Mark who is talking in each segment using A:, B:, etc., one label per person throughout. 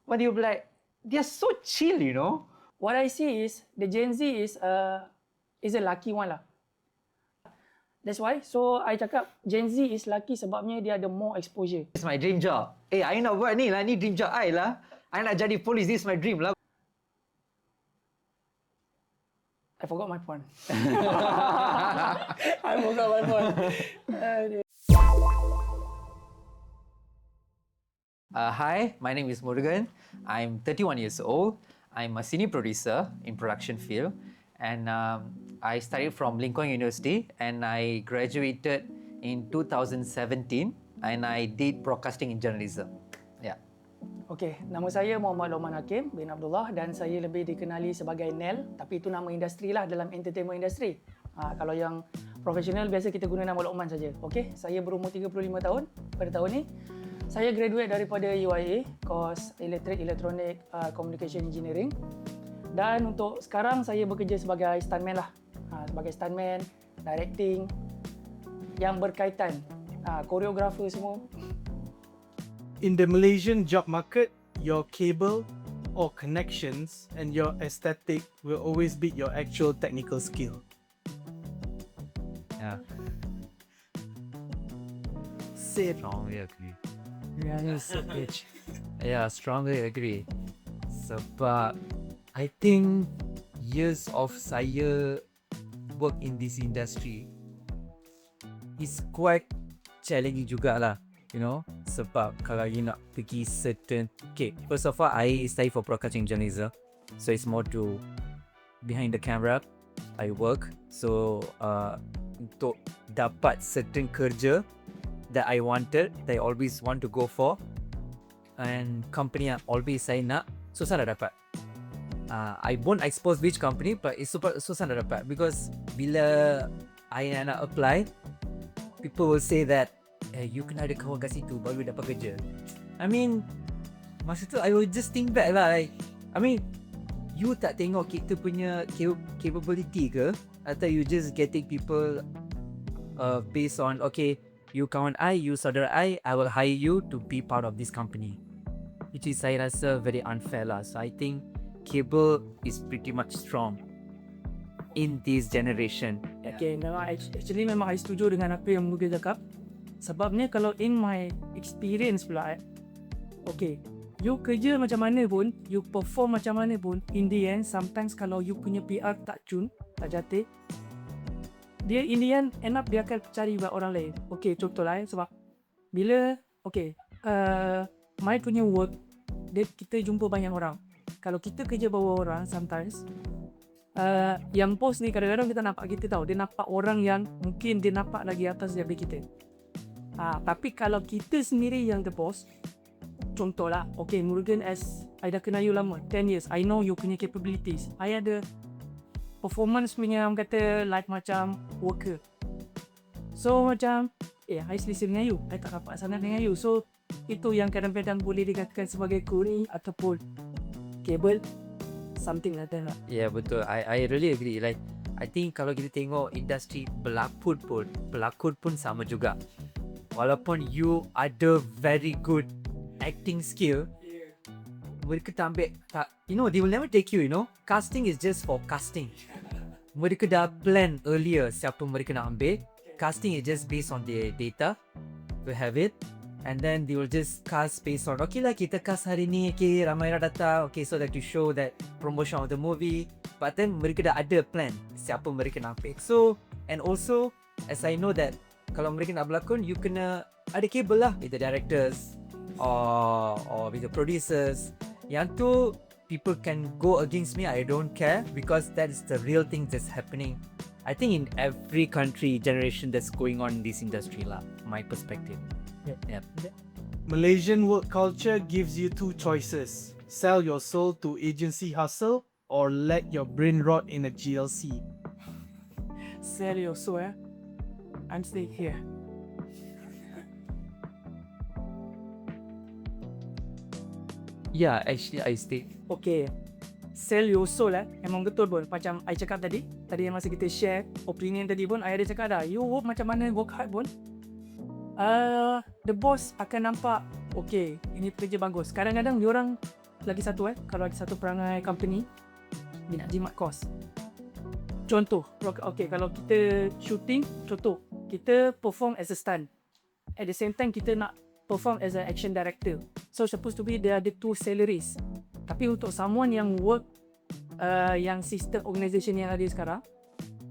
A: But you'll be like, they're so chill, you know.
B: What I see is the Gen Z is a lucky one lah. That's why. So I cakap Gen Z is lucky sebabnya dia ada more exposure.
A: It's my dream job. I nak buat ni lah, ni dream job I lah. I nak jadi polis, this is my dream lah.
B: I forgot my point. I forgot my point.
A: Hi, my name is Murugan. I'm 31 years old. I'm a senior producer in production field, and I studied from Lincoln University, and I graduated in 2017, and I did broadcasting in journalism. Yeah.
B: Okay, nama saya Muhammad Lokman Hakim bin Abdullah dan saya lebih dikenali sebagai Nel, tapi itu nama industri lah dalam entertainment industry. Kalau yang profesional biasa kita guna nama Lokman saja. Okay, saya berumur 35 tahun pada tahun ni. Saya graduate daripada UIA, course Electronic Communication Engineering. Dan untuk sekarang saya bekerja sebagai stuntman lah. Sebagai stuntman, directing yang berkaitan, koreografer semua.
C: In the Malaysian job market, your cable or connections and your aesthetic will always beat your actual technical skill.
D: Yeah. Strongly agree. Yeah, strongly agree. Sebab I think years of saya work in this industry is quite challenging jugalah, you know. Sebab kalau you nak pergi certain, okay, first of all, I study for broadcasting journalism, so it's more to behind the camera I work. So untuk dapat certain kerja that I wanted, that I always want to go for, and company yang always saya nak, susah nak dapat. I won't expose which company, but it's super susah nak dapat because bila I nak apply, people will say that you kena ada kawan kat situ baru dapat kerja. I mean, masa tu I will just think back lah, like, I mean, you tak tengok kita punya capability ke, atau you just getting people based on, okay, you kawan I, you saudara I will hire you to be part of this company, which is saya rasa very unfair lah. So I think cable is pretty much strong in this generation.
B: Okay, actually memang I setuju dengan apa yang Murugan cakap. Sebabnya kalau in my experience pula, okay, you kerja macam mana pun, you perform macam mana pun, in the end, sometimes kalau you punya PR tak cun, tak jatuh, dia in the end up dia akan cari buat orang lain. Okay, contoh lah sebab bila, okay, my punya work, kita jumpa banyak orang. Kalau kita kerja bawa orang, sometimes yang post ni kadang-kadang kita nampak kita tahu, dia nampak orang yang mungkin dia nampak lagi atas daripada kita. Tapi kalau kita sendiri yang the boss, contohlah, okay, Murugan, as I dah kenal you lama, 10 years, I know you punya capabilities, I ada performance punya, orang kata like macam worker. So macam, I selesa dengan you, I tak rapat sangat dengan you. So itu yang kadang-kadang boleh dikatakan sebagai kuring ataupun cable, something like that lah.
D: Yeah, betul. I really agree. Like, I think kalau kita tengok industri pelakon pun sama juga. Walaupun you ada very good acting skill, mereka tak ambil, you know, they will never take you, you know. Casting is just for casting. Mereka dah plan earlier siapa mereka nak ambil. Casting is just based on the data to have it, and then they will just cast based on, okay lah, kita cast hari ni, okay, ramai orang datang, okay, so that to show that promotion of the movie. But then mereka dah ada plan siapa mereka nak ambil. So, and also as I know that kalau mereka nak berlakon, you kena ada cable lah with the directors or with the producers. Yang tu people can go against me, I don't care, because that's the real thing that's happening, I think, in every country generation that's going on in this industry lah, my perspective. Yeah.
C: Malaysian work culture gives you two choices: sell your soul to agency hustle or let your brain rot in a GLC.
B: Sell your soul, and stay here.
D: Yeah, actually I stay.
B: Okay, sell your soul memang betul pun. Macam I cakap tadi yang masa kita share opinion tadi pun, I ada cakap dah, you work macam mana, work hard pun, the boss akan nampak, okay, ini pekerja bagus. Kadang-kadang diorang lagi satu kalau ada satu perangai company dia nak jimat kos. Contoh, okay, kalau kita shooting, contoh kita perform as a stunt, at the same time kita nak perform as an action director, so supposed to be there ada two salaries. Tapi untuk someone yang work yang sistem organisation yang ada sekarang,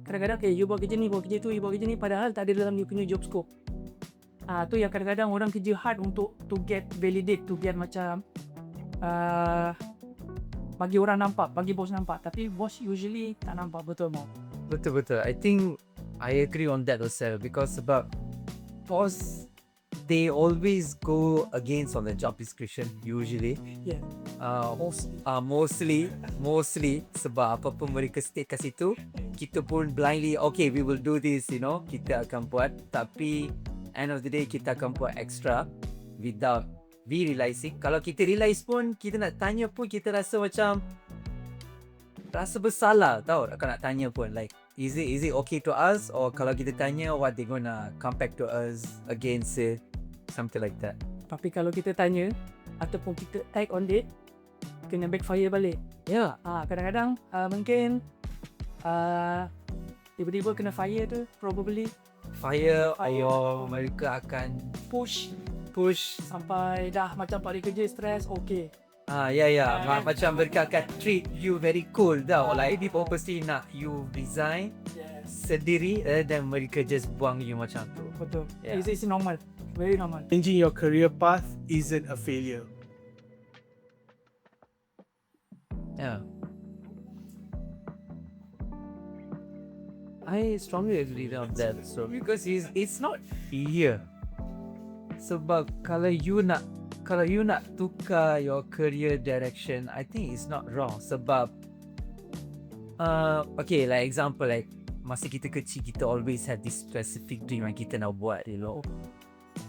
B: kadang-kadang okay, you buat kerja ni, buat kerja tu, you buat kerja ni, padahal tak ada dalam you punya job scope. Tu yang kadang-kadang orang kerja hard untuk to get validate, to get macam bagi orang nampak, bagi bos nampak, tapi bos usually tak nampak betul mau.
D: Betul. I think I agree on that also, because sebab boss they always go against on the job description usually.
B: Yeah.
D: Mostly sebab apa pun mereka state kat situ, kita pun blindly okay we will do this, you know, kita akan buat, tapi end of the day kita akan buat extra without we realizing. Kalau kita realize pun, kita nak tanya pun kita rasa macam rasa bersalah tau kalau nak tanya pun, like is it okay to us, or kalau kita tanya what they gonna come back to us against it, something like that.
B: Tapi kalau kita tanya ataupun kita tag on date, kena backfire balik.
D: Ya,
B: Kadang-kadang mungkin tiba-tiba kena fire tu, probably
D: fire or mereka akan
B: push sampai dah macam tak boleh kerja, stress, okay.
D: Macam mereka akan treat you very cool tau, like dia purposely nak you resign sendiri, dan mereka just buang you macam tu.
B: Betul.
D: Yeah.
B: It's normal, very normal.
C: Changing your career path isn't a failure.
D: Yeah, I strongly agree on that. So because it's not failure. Sebab kalau you nak tukar your career direction, I think it's not wrong. Sebab okay, like example, like masa kita kecil, kita always had this specific dream yang kita nak buat, you know.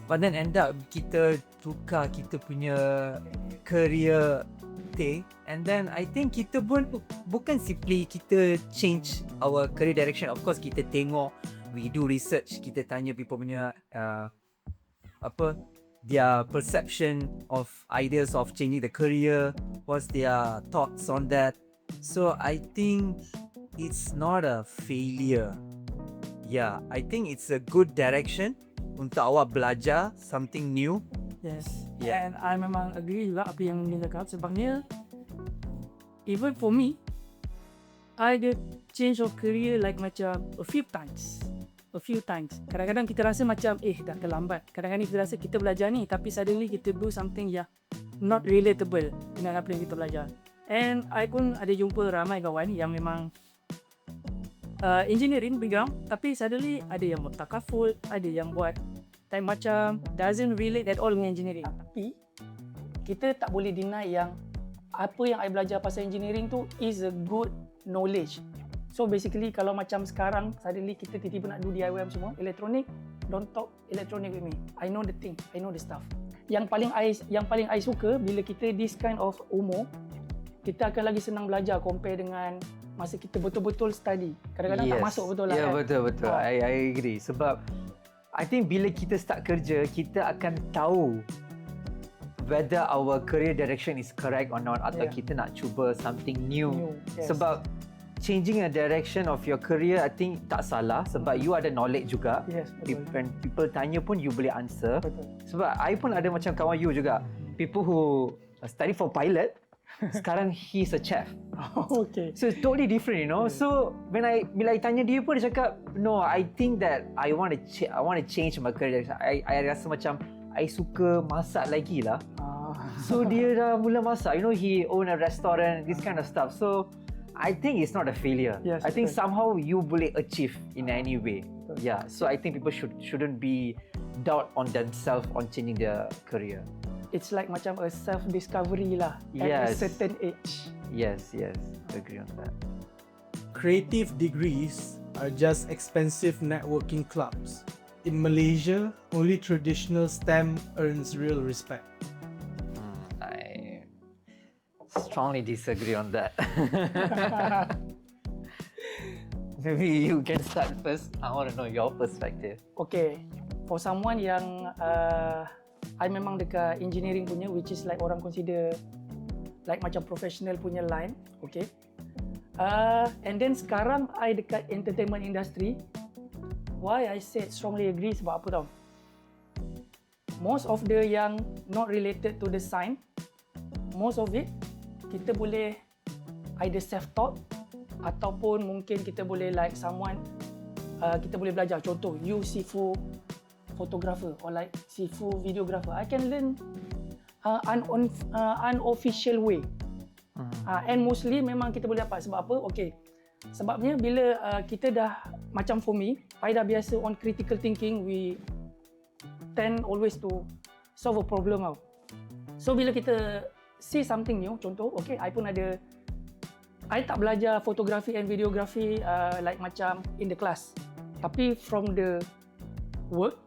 D: But then end up kita tukar kita punya career thing, and then I think kita pun bukan simply kita change our career direction. Of course kita tengok, we do research, kita tanya people punya their perception of ideas of changing the career, what's their thoughts on that. So I think it's not a failure. Yeah, I think it's a good direction untuk awak belajar something new.
B: Yes.
D: Yeah.
B: And I memang agree juga apa yang dia cakap, sebabnya even for me, I did change of career like macam a few times. Kadang-kadang kita rasa macam dah terlambat. Kadang-kadang kita rasa kita belajar ni, tapi suddenly kita do something yang not relatable dengan apa yang kita belajar. And I pun ada jumpa ramai kawan yang memang engineering background, tapi suddenly ada yang buat takaful, ada yang buat time macam doesn't relate at all dengan engineering. Tapi kita tak boleh deny yang apa yang I belajar pasal engineering tu is a good knowledge. So basically kalau macam sekarang suddenly kita tiba-tiba nak do DIY semua elektronik, don't talk electronic with me. I know the thing, I know the stuff. Yang paling I suka bila kita this kind of umur, kita akan lagi senang belajar compare dengan masa kita betul-betul study. Kadang-kadang tak masuk betul lah.
A: Ya,
B: kan?
A: betul. I agree. Sebab I think bila kita start kerja, kita akan tahu whether our career direction is correct or not, atau kita nak cuba something new.
B: Yes.
A: Sebab changing a direction of your career, I think tak salah, sebab you ada knowledge juga.
B: Yes, betul.
A: When people tanya pun you boleh answer.
B: Betul.
A: Sebab I pun ada macam kawan you juga, people who study for pilot, sekarang he's a chef.
B: Okay.
A: So it's totally different, you know. So bila I tanya dia pun, dia cakap, no, I think that I want to change my career. I rasa macam I suka masak lagi lah. So dia dah mula masak, you know, he own a restaurant, this kind of stuff. So I think it's not a failure.
B: Yes,
A: I think
B: betul.
A: somehow you boleh achieve in any way.
B: Betul.
A: Yeah. So I think people shouldn't be doubt on themselves on changing their career.
B: It's like macam a self-discovery lah at a certain age.
A: Yes. Agree on that.
C: Creative degrees are just expensive networking clubs. In Malaysia, only traditional STEM earns real respect.
A: I strongly disagree on that. Maybe you can start first. I want to know your perspective.
B: Okay, for someone yang I memang dekat engineering punya, which is like orang consider like macam professional punya line, okay. And then sekarang I dekat entertainment industry. Why I said strongly agree sebab apa tau? Most of the yang not related to the sign, most of it kita boleh either self-taught ataupun mungkin kita boleh like someone kita boleh belajar. Contoh, you sifu photographer or like sifu videographer. I can learn unofficial way. And mostly memang kita boleh dapat. Sebab apa? Okay. Sebabnya bila kita dah, macam for me, I dah biasa on critical thinking, we tend always to solve a problem tau. So bila kita see something new, contoh, okay, I pun ada, I tak belajar fotografi and videografi like macam in the class. Tapi from the work,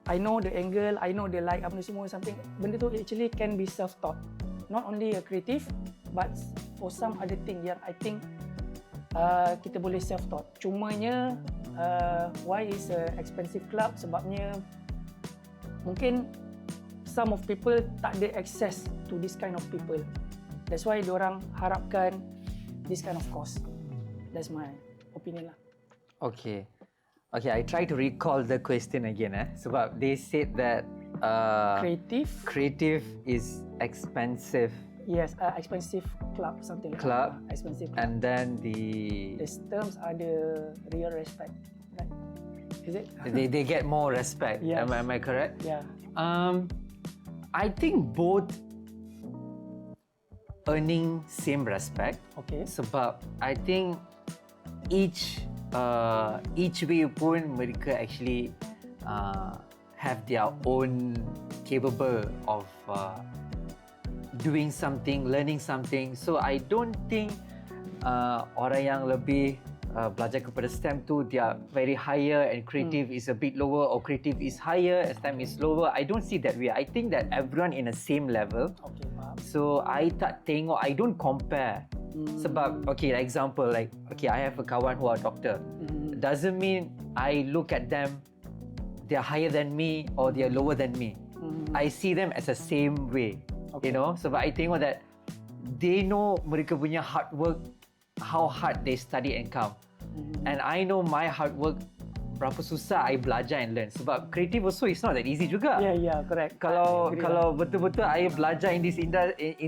B: I know the angle, I know the light, apa semua, something, benda tu actually can be self-taught. Not only a creative, but for some other thing yang I think kita boleh self-taught. Cumanya, why is a expensive club? Sebabnya mungkin some of people tak ada access to this kind of people. That's why diorang harapkan this kind of course. That's my opinion lah.
A: Okay. Okay, I try to recall the question again. Sebab they said that creative is expensive.
B: Yes, expensive club, something like
A: Club.
B: that. Expensive club.
A: And then the
B: terms are the real respect, right? Is it?
A: they get more respect.
B: Yes.
A: Am I correct?
B: Yeah.
A: I think both earning same respect.
B: Okay.
A: Sebab I think each way pun mereka actually have their own capable of doing something, learning something. So I don't think orang yang lebih belajar kepada STEM tu dia very higher and creative is a bit lower, or creative is higher and STEM is lower. I don't see that way. I think that everyone in the same level.
B: Okay, faham.
A: So I tak tengok, I don't compare. Sebab okay, like example, like okay, I have a kawan who are doctor. Doesn't mean I look at them, they're higher than me or they're lower than me. I see them as the same way.
B: Okay.
A: You know, sebab I tengok that they know mereka punya hard work, how hard they study and come. And I know my hard work, berapa susah I belajar and learn. Sebab creative also is not that easy juga.
B: Yeah, correct.
A: Kalau
B: I agree
A: kalau betul-betul I belajar in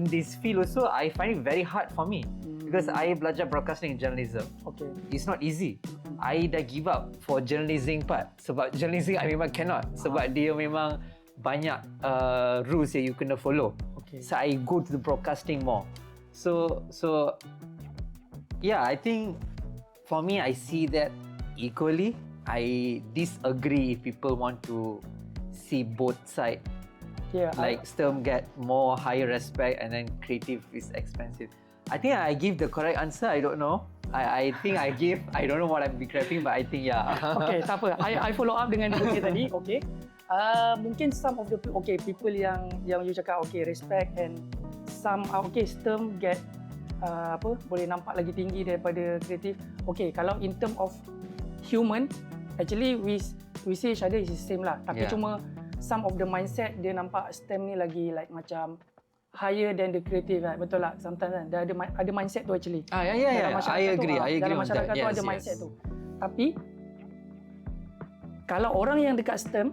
A: this field also, I find it very hard for me. Because I belajar broadcasting and journalism.
B: Okay.
A: It's not easy. I dah give up for journalism part. Sebab journalism I memang cannot. Sebab dia memang banyak rules yang you kena follow.
B: Okay.
A: So I go to the broadcasting more. So yeah, I think for me I see that equally. I disagree if people want to see both sides.
B: Yeah.
A: Like STEM get more higher respect and then creative is expensive. I think I give the correct answer. I don't know. I think I give. I don't know what I'm grabbing, but I think yeah.
B: Okay, tak apa. I follow up dengan dia tadi. Okay. Mungkin some of the people yang you cakap okay respect and some okay STEM get boleh nampak lagi tinggi daripada kreatif. Okay, kalau in term of human, actually we see each other is the same lah. Tapi cuma some of the mindset dia nampak STEM ni lagi like macam higher than the creative, right? Betul lah. Sometimes kan ada mindset tu actually.
A: Yeah. I agree. I agree
B: dalam
A: on that.
B: masyarakat tu ada mindset tu. Tapi kalau orang yang dekat STEM,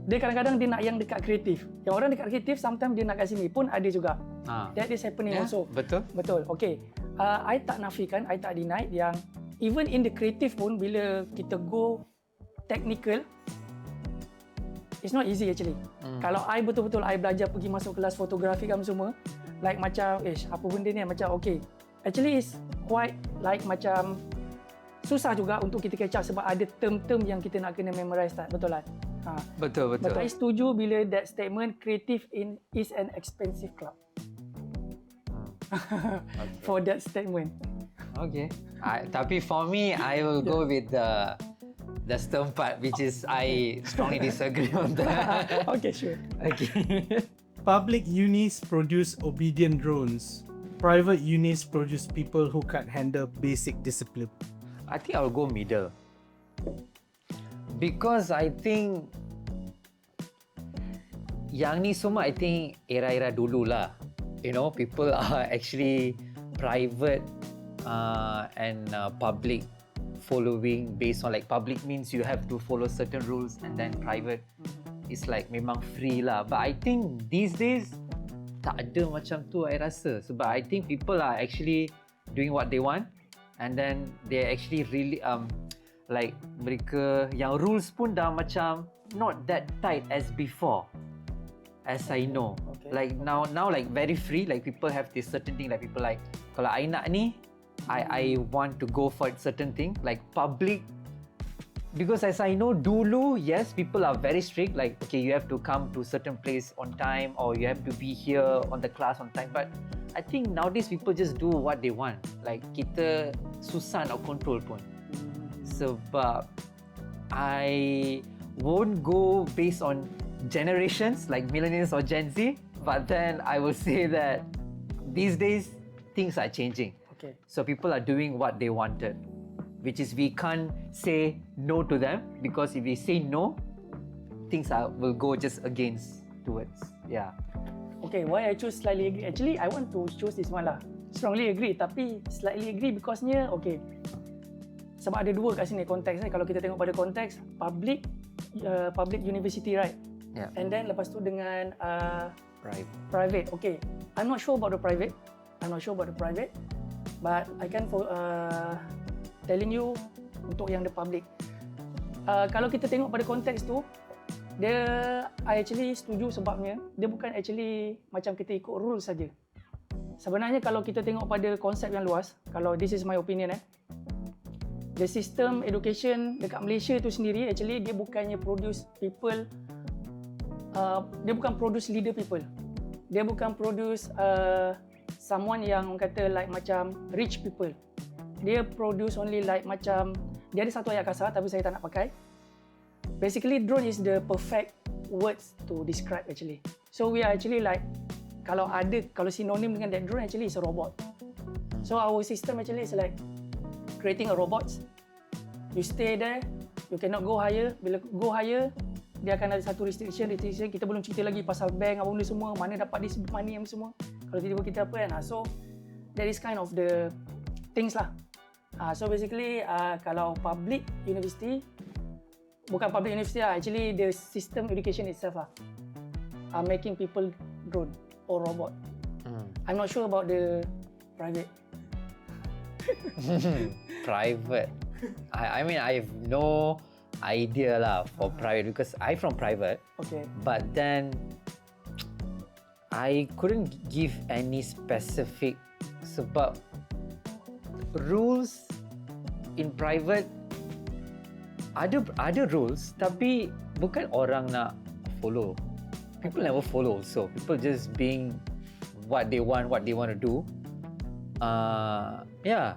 B: dia kadang-kadang dia nak yang dekat kreatif. Yang orang dekat kreatif sometimes dia nak kat sini pun ada juga. That is happening also. Betul. Okay. I tak nafikan, I tak deny yang even in the creative pun bila kita go technical, it's not easy actually. Kalau I betul-betul I belajar pergi masuk kelas fotografi kan semua, like macam apa benda ni macam okay. Actually it's quite like macam susah juga untuk kita catch up sebab ada term-term yang kita nak kena memorize tak, betul lah.
A: Betul.
B: I setuju bila that statement creative is an expensive club.
A: Okay.
B: For that statement.
A: Okay. Tapi for me, I will go with the STEM part, which is I strongly disagree on that.
B: Okay, sure.
A: Okay.
C: Public unis produce obedient drones. Private unis produce people who can't handle basic discipline.
A: I think I'll go middle. Because I think yang ni semua I think era-era dulu lah. people are actually private and public following based on like public means you have to follow certain rules and then private is like memang free lah. But I think these days tak ada macam tu I rasa sebab I think people are actually doing what they want and then they actually really like mereka yang rules pun dah macam not that tight as before as I know.
B: Okay.
A: Like now like very free, like people have this certain thing like people like kalau I nak ni I want to go for certain thing like public. Because as I know, dulu, yes, people are very strict. Like, okay, you have to come to certain place on time or you have to be here on the class on time. But I think nowadays people just do what they want. Like, kita susah nak control pun. Sebab I won't go based on generations like millennials or Gen Z. But then I will say that these days, things are changing.
B: Okay.
A: So people are doing what they wanted. Which is we can't say no to them because if we say no, things will go just against towards. Yeah.
B: Okay, why I choose slightly agree? Actually, I want to choose this one lah. Strongly agree, tapi slightly agree because-nya, okay. Sebab ada dua kat sini konteks ni. Kalau kita tengok pada konteks, public university, right?
A: Yeah.
B: And then lepas tu dengan
A: Private.
B: Okay, I'm not sure about the private. But I can telling you untuk yang the public. Kalau kita tengok pada konteks tu, I actually setuju sebabnya dia bukan actually macam kita ikut rules saja. Sebenarnya kalau kita tengok pada konsep yang luas, kalau this is my opinion the system education dekat Malaysia tu sendiri actually dia bukannya produce people, dia bukan produce leader people. Dia bukan produce someone yang kata like macam rich people. Dia produce only like macam, dia ada satu ayat kasar tapi saya tak nak pakai. Basically drone is the perfect words to describe actually. So we are actually like, kalau synonym dengan that drone actually is a robot. So our system actually is like creating a robot. You stay there, you cannot go higher. Bila go higher, dia akan ada satu restriction. Kita belum cerita lagi pasal bank apa benda semua, mana dapat this money apa semua. Kalau tiba-tiba kita apa kan. So that is kind of the things lah. So basically kalau public university, bukan public university lah, actually the system education itself lah making people drone or robot. I'm not sure about the private.
A: Private. I mean I have no idea lah for private because I from private.
B: Okay.
A: But then I couldn't give any specific sebab rules in private ada rules tapi bukan orang nak follow. People never follow also. People just being what they want to do. Yeah.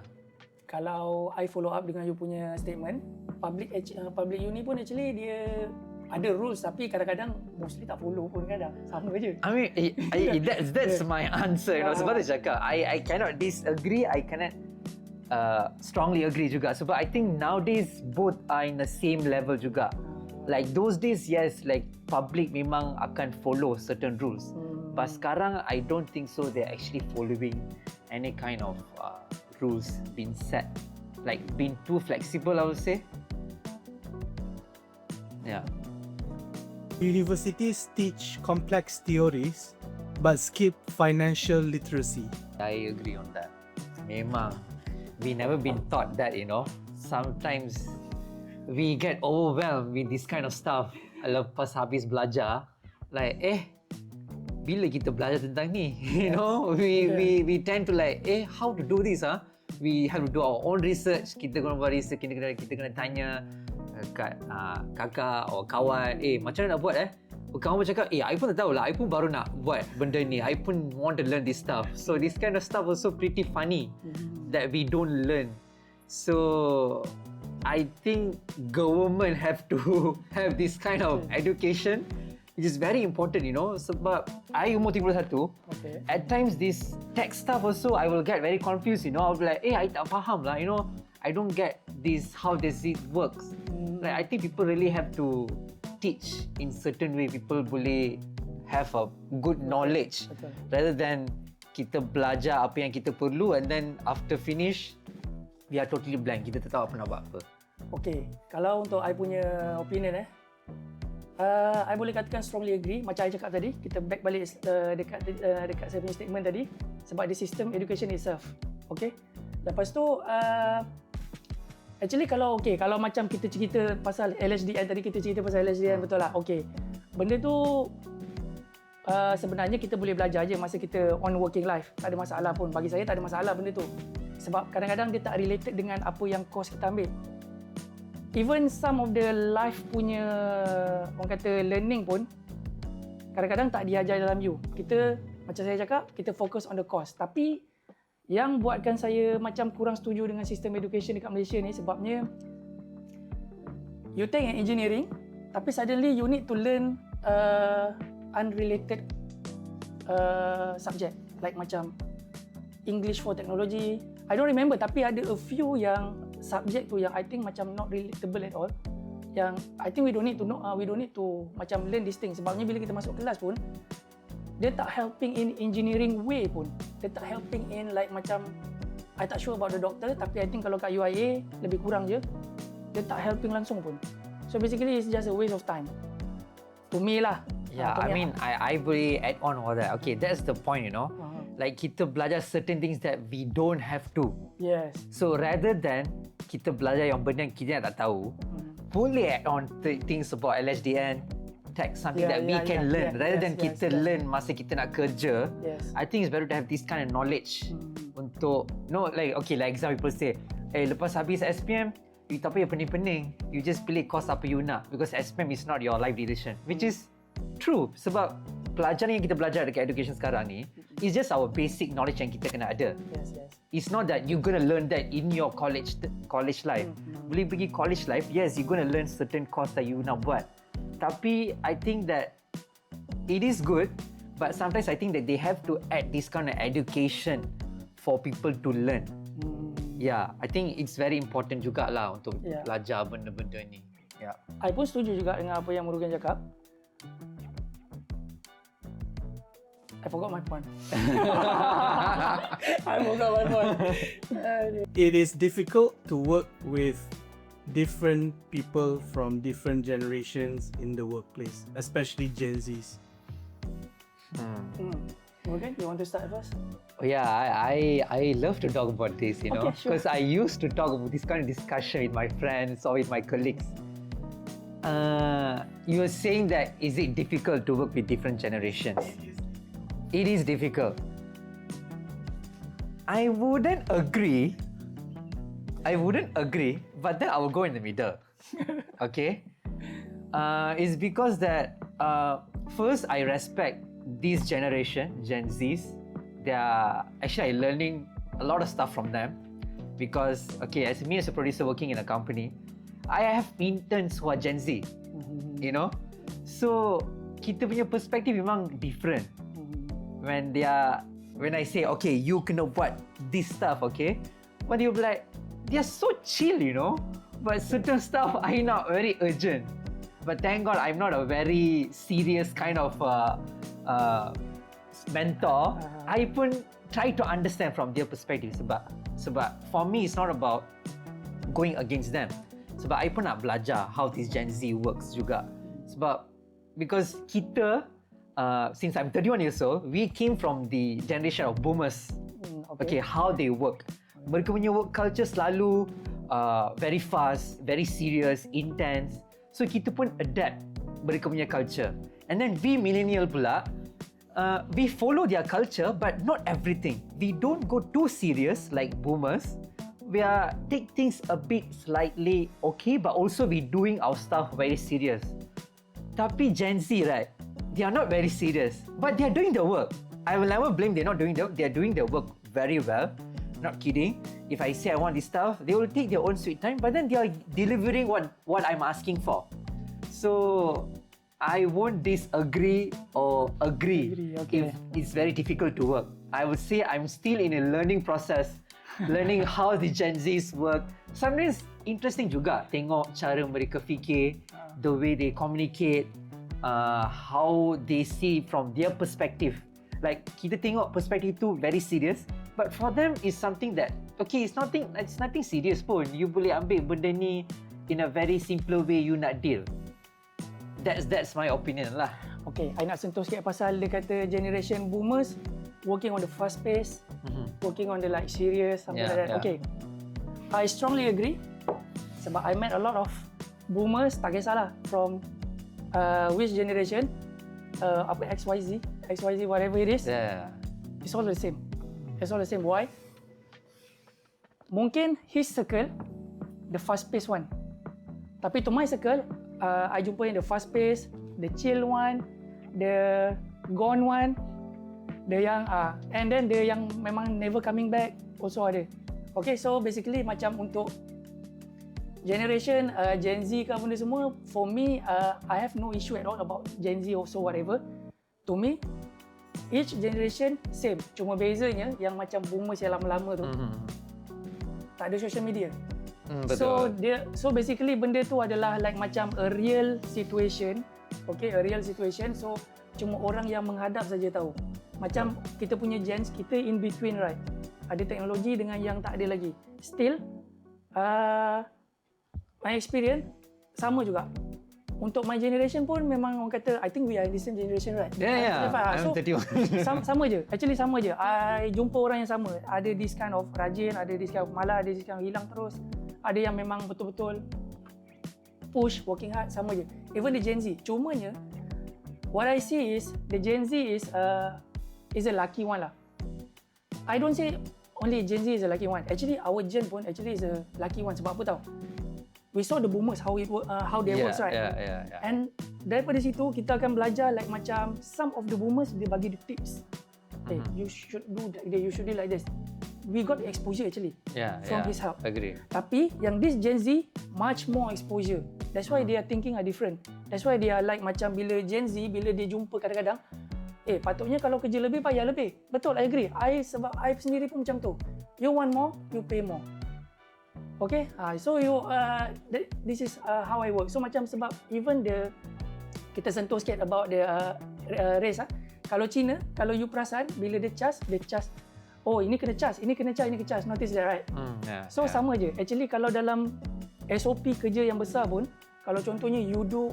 B: Kalau I follow up dengan you punya statement, public uni pun actually dia ada rules tapi kadang-kadang mostly tak follow pun kadang. Sama je.
A: I mean that's my answer. Sebab tu cakap I cannot disagree. I cannot strongly agree juga sebab I think nowadays both are in the same level juga. Like those days yes, like public memang akan follow certain rules. But sekarang I don't think so they're actually following any kind of rules being set. Like being too flexible I would say. Yeah.
C: Universities teach complex theories but skip financial literacy.
A: I agree on that. Memang we never been taught that, Sometimes we get overwhelmed with this kind of stuff lepas habis belajar. Like, bila kita belajar tentang ni? We tend to like, how to do this? We have to do our own research. Kita kena buat research, kita kena tanya kat kakak atau kawan, macam mana nak buat Kawan pun cakap, I pun tak tahu lah, I pun baru nak buat benda ni, I pun want to learn this stuff. So this kind of stuff also pretty funny that we don't learn. So I think government have to have this kind of education which is very important, sebab I umur 31.
B: Okay.
A: At times this tech stuff also I will get very confused, I'll be like, I tak faham lah, I don't get this, how does it works. Like I think people really have to teach in certain way, people boleh have a good knowledge rather than kita belajar apa yang kita perlu and then after finish, we are totally blank. Kita tak tahu apa nak buat apa.
B: Okay, kalau untuk I punya opinion I boleh katakan strongly agree. Macam I cakap tadi, kita back balik dekat saya punya statement tadi, sebab the system education itself. Okay, lepas tu actually kalau macam kita cerita pasal LHDN tadi, kita cerita pasal LHDN betul lah. Okay, benda tu sebenarnya kita boleh belajar je masa kita on working life. Tak ada masalah pun. Bagi saya tak ada masalah benda tu. Sebab kadang-kadang dia tak related dengan apa yang course kita ambil. Even some of the life punya orang kata learning pun kadang-kadang tak diajar dalam you. Kita macam saya cakap, kita fokus on the course. Tapi yang buatkan saya macam kurang setuju dengan sistem education dekat Malaysia ni sebabnya you take an engineering tapi suddenly you need to learn unrelated subject like macam English for technology. I don't remember tapi ada a few yang subject tu yang I think macam not relatable at all. Yang I think we don't need to macam learn this thing sebabnya bila kita masuk kelas pun dia tak helping in engineering way pun. Dia tak helping in like macam I tak sure about the doctor tapi I think kalau kat UIA lebih kurang je. Dia tak helping langsung pun. So basically it's just a waste of time. To me lah.
A: Yeah, I mean, I boleh add on all that. Okay, that's the point, you know. Like kita belajar certain things that we don't have to.
B: Yes.
A: So rather than kita belajar yang benda yang kita tak tahu, boleh add on things about LHDN, tech, something that we can learn. Rather than kita learn masa kita nak kerja, I think it's better to have this kind of knowledge untuk, like example people say, lepas habis SPM, you tak payah pening-pening. You just pilih course apa you nak because SPM is not your life decision. Which is true sebab pelajaran yang kita belajar dekat education sekarang ni is just our basic knowledge yang kita kena ada.
B: Yes.
A: It's not that you're gonna learn that in your college life. Boleh pergi college life, yes, you're gonna learn certain course that you nak buat. Tapi I think that it is good, but sometimes I think that they have to add this kind of education for people to learn. Yeah, I think it's very important jugalah untuk belajar benda-benda ni. Yeah.
B: I pun setuju juga dengan apa yang Murugan cakap. I forgot my point.
C: It is difficult to work with different people from different generations in the workplace, especially Gen Zs.
B: Murugan, you want to start first?
A: Oh yeah, I love to talk about this, you know,
B: Okay, sure.
A: because I used to talk about this kind of discussion with my friends or with my colleagues. You were saying that is it difficult to work with different generations? It is difficult. I wouldn't agree, but then I will go in the middle. Okay? It's because that first I respect this generation, Gen Zs. They are actually learning a lot of stuff from them because as a producer working in a company, I have interns who are Gen Z. You know? So kita punya perspektif memang different. When I say, okay, you kena buat this stuff, okay? But you'll be like, they're so chill, you know? But certain stuff, I not very urgent. But thank God, I'm not a very serious kind of mentor. I pun try to understand from their perspective. Sebab for me, it's not about going against them. Sebab I pun nak belajar how this Gen Z works juga. Because kita, since I'm 31 years old, we came from the generation of boomers. Okay, how they work. Mereka punya work culture selalu very fast, very serious, intense. So kita pun adapt mereka punya culture. And then we millennial pula, we follow their culture but not everything. We don't go too serious like boomers. We take things a bit slightly okay, but also we doing our stuff very serious. Tapi Gen Z, right? They are not very serious, but they are doing the work. I will never blame they're not doing the work. They are doing the work very well. Not kidding. If I say I want this stuff, they will take their own sweet time, but then they are delivering what I'm asking for. So I won't disagree or agree if it's very difficult to work. I would say I'm still in a learning process, learning how the Gen Zs work. Sometimes interesting juga tengok cara mereka fikir, the way they communicate, how they see from their perspective. Like kita tengok perspektif tu very serious, but for them is something that okay, it's nothing serious pun. You boleh ambil benda ni in a very simpler way you nak deal. That's my opinion lah.
B: Okay, I nak sentuh sikit pasal dia kata generation boomers working on the fast pace, working on the like serious, something like that. Okay, I strongly agree. Sebab I met a lot of boomers, tak kisahlah from which generation, apa XYZ, whatever it is.
A: Yeah.
B: It's all the same. It's all the same. Why? Mungkin his circle, the fast pace one. Tapi to my circle, I jumpa yang the fast pace, the chill one, the gone one, the yang and then the yang memang never coming back also ada. Okay, so basically macam untuk generation Gen Z ke benda semua, for me I have no issue at all about Gen Z also whatever. To me, each generation same. Cuma bezanya yang macam boomers yang lama-lama tu tak ada social media.
A: Betul.
B: So basically benda tu adalah like macam a real situation. Okay, a real situation. So cuma orang yang menghadap saja tahu. Macam kita punya gens, kita in between, right? Ada teknologi dengan yang tak ada lagi. Still, my experience sama juga. Untuk my generation pun memang orang kata I think we are in the same generation, right?
A: Yeah. I'm
B: So
A: 31.
B: sama je. Actually sama je. I jumpa orang yang sama. Ada this kind of rajin, ada this kind of malas, ada this kind of hilang terus. Ada yang memang betul-betul push, working hard, sama je. Even the Gen Z. Cumanya what I see is the Gen Z is a lucky one lah. I don't say only Gen Z is a lucky one. Actually our gen pun actually is a lucky one. Sebab apa tau? We saw the boomers how they works, right?
A: Yeah.
B: And daripada situ kita akan belajar like macam some of the boomers dia bagi the tips. Hey, you should do that, you should do like this. We got exposure actually from his help.
A: Agree.
B: Tapi yang this Gen Z much more exposure. That's why they are thinking are different. That's why they are like macam bila Gen Z bila dia jumpa kadang-kadang patutnya kalau kerja lebih payah lebih. Betul, I agree. Sebab I sendiri pun macam tu. You want more, you pay more. Okay, so you this is how I work. So macam sebab even kita sentuh sikit about the race. Kalau China, kalau you perasan bila dia charge, oh ini kena charge, ini kena charge. Notice that, right? So sama je. Actually kalau dalam SOP kerja yang besar pun, kalau contohnya you do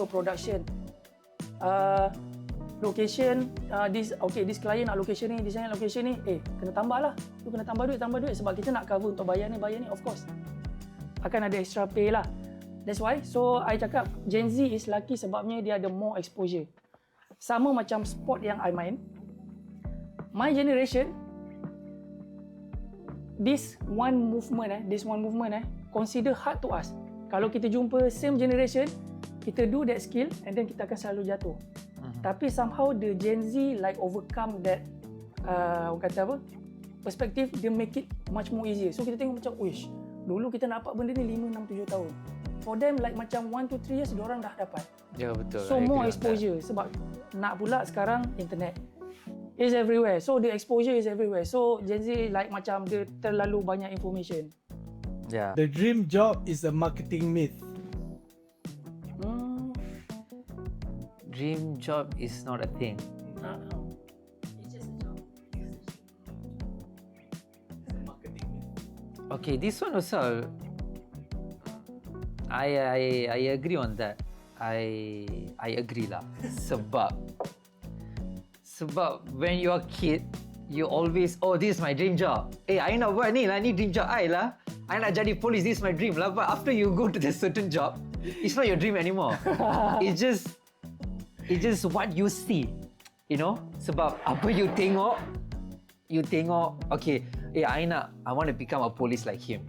B: a production, location, this client nak location ni, this location ni, kena tambah lah. You kena tambah duit sebab kita nak cover untuk bayar ni, of course. Akan ada extra pay lah. That's why, so I cakap Gen Z is lucky sebabnya dia ada more exposure. Sama macam sport yang I main. My generation, this one movement consider hard to us. Kalau kita jumpa same generation, kita do that skill and then kita akan selalu jatuh. Tapi somehow the Gen Z like overcome that orang kata apa, perspektif, dia make it much more easier. So kita tengok macam, wish, dulu kita nak dapat benda ni 5, 6, 7 tahun. For them like macam 1 to 3 years diorang dah dapat.
A: Ya betul.
B: So more exposure sebab nak pula sekarang internet is everywhere. So the exposure is everywhere. So Gen Z like macam dia terlalu banyak information.
A: Yeah.
C: The dream job is a marketing myth.
A: Dream job is not a thing. Okay, this one also, I agree on that. I agree lah. Sebab when you're a kid, you always, this is my dream job. I nak buat ni lah, ni dream job I lah. I nak jadi polis, this is my dream lah. But after you go to the certain job, it's not your dream anymore. It's just what you see, you know. Sebab apa you tengok, okay, I want to become a police like him.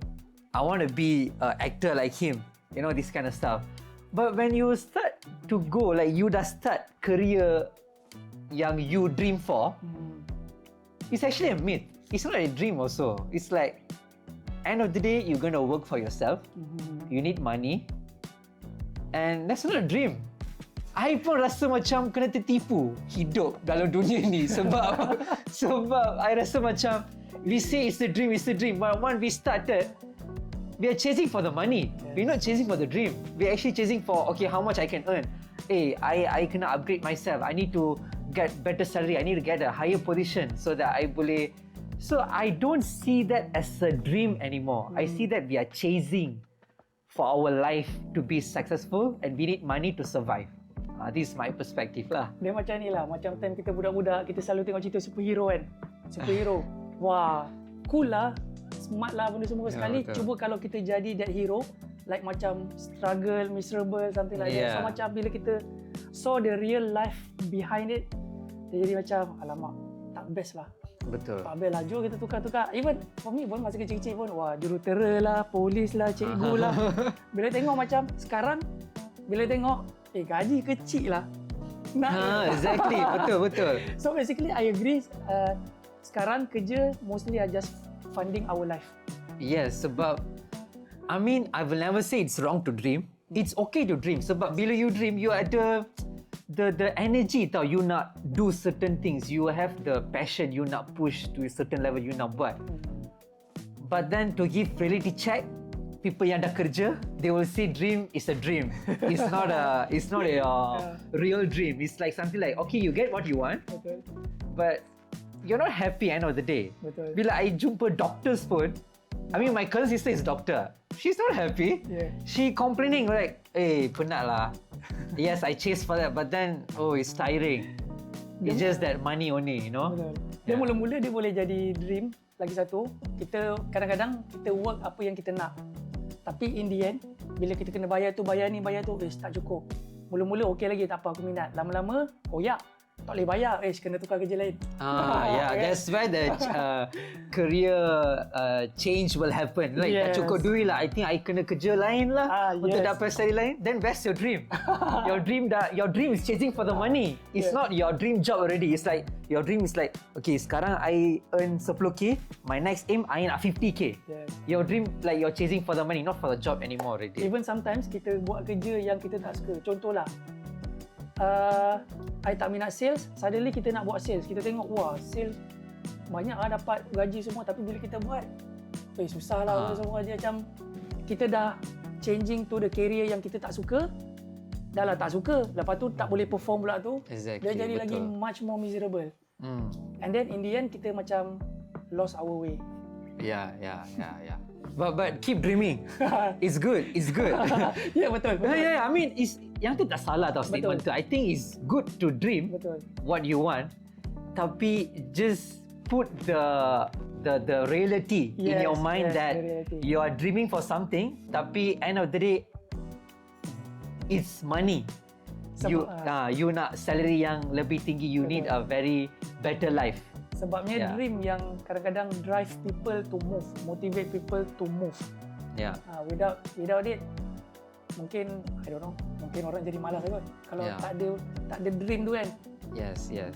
A: I want to be an actor like him. You know, this kind of stuff. But when you start to go, like you dah start career yang you dream for, it's actually a myth. It's not a dream also. It's like, end of the day, you're going to work for yourself. You need money. And that's not a dream. I pun rasa macam kena tertipu hidup dalam dunia ni sebab I rasa macam we say it's a dream, but when we started, we are chasing for the money. We're not chasing for the dream. We're actually chasing for, okay, how much I can earn. I kena upgrade myself. I need to get better salary, I need to get a higher position so that I boleh. So I don't see that as a dream anymore. I see that we are chasing for our life to be successful and we need money to survive. This is my perspective lah.
B: Dia macam ni lah, macam time kita budak-budak, kita selalu tengok cerita superhero kan. Superhero. Wah, cool lah, smart lah benda semua sekali.
D: betul.
B: Cuba kalau kita jadi that hero, like macam struggle, miserable, something like that. So macam bila kita saw the real life behind it, dia jadi macam, alamak, tak best lah.
A: Betul.
B: Tak best lah, jom kita tukar-tukar. Even for me pun masa kecil-kecil pun, wah, jurutera lah, polis lah, cikgu lah. Bila tengok macam sekarang, bila tengok, gaji kecil lah.
A: Exactly. Betul.
B: So basically I agree, sekarang kerja mostly are just funding our life.
A: Yes, sebab I mean, I will never say it's wrong to dream. It's okay to dream sebab bila you dream, you ada the energy tau, you nak do certain things, you have the passion, you nak push to a certain level, you nak buat. But then to give reality check, people yang dah kerja, they will say dream is a dream. It's not a real dream. It's like something like, okay, you get what you want,
B: Betul.
A: but you're not happy end of the day.
B: Betul.
A: Bila I jumpa doctors pun, I mean my cousin sister is doctor. She's not happy.
B: Yeah.
A: She complaining like, penat lah. Yes, I chase for that, but then, it's tiring. It's just that money only, you know.
B: Betul. Dia mula-mula dia boleh jadi dream. Lagi satu, kita kadang-kadang kita work apa yang kita nak. Tapi in the end, bila kita kena bayar tu, tak cukup. Mula-mula okey lagi, tak apa, aku minat. Lama-lama, tak boleh bayar, kena tukar kerja lain.
A: That's where the career change will happen. Like, tak cukup duit lah, I think I kena kerja lain lah untuk dapat salary lain. Then where's your dream? Your dream is chasing for the money. It's not your dream job already. It's like, your dream is like, okay, sekarang I earn 10k, my next aim, I nak 50k.
B: Yes.
A: Your dream, like you're chasing for the money, not for the job anymore already.
B: Even sometimes kita buat kerja yang kita tak suka. Contohlah, I tak minat sales, suddenly kita nak buat sales. Kita tengok, wah, sales banyak lah dapat gaji semua, tapi bila kita buat, susah lah semua. Dia macam kita dah changing to the career yang kita tak suka. Dah lah tak suka, lepas tu tak boleh perform pula tu.
A: Exactly,
B: dia jadi
A: betul.
B: lagi much more miserable. And then in the end kita macam lost our way.
A: Yeah. But keep dreaming. It's good.
B: Ya, betul.
A: Yeah. I mean, yang tu tak salah tau statement tu. I think it's good to dream what you want, tapi just put the reality in your mind that you are dreaming for something, tapi end of the day it's money. You nak salary yang lebih tinggi, you need a very better life.
B: Sebabnya dream yang kadang-kadang drive people to move, motivate people to move.
A: Yeah.
B: Without it, mungkin I don't know, mungkin orang jadi malas kot. Kalau tak ada dream tu kan.
A: Yes. Yeah.